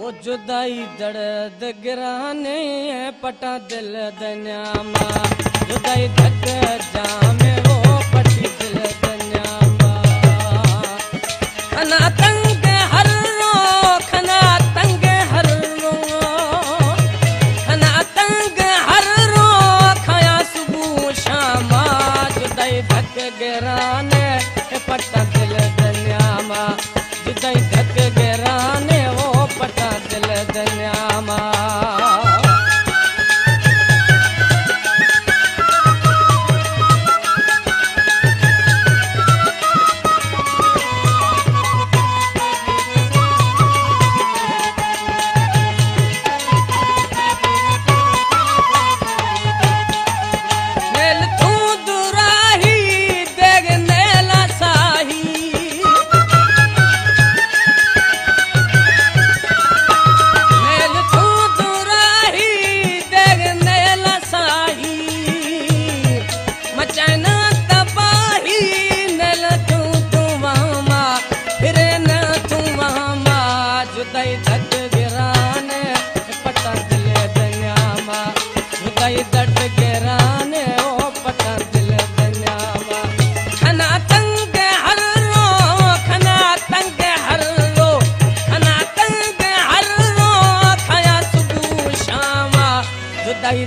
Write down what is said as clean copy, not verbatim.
ओ जुदाई दर्द गिराने पटा दिल दन्यामा जुदाई धक जामे वो पटी दिल दन्यामा खना तंग हर रो खना तंग हर रो खना तंग हर रो खाया सुबह शामा जुदाई धक गिराने पटा दिल दन्यामा जुदाई धक गिराने वो पटा दिल दन्यामा जुदाई धक गिराने पटा दिल दन्यामा जुदाई धक गिराने ओ पटा दिल दन्यामा खना तंग हर रो खना तंग हर रो खना तंग हर रो खाया सुबह शामा जुदाई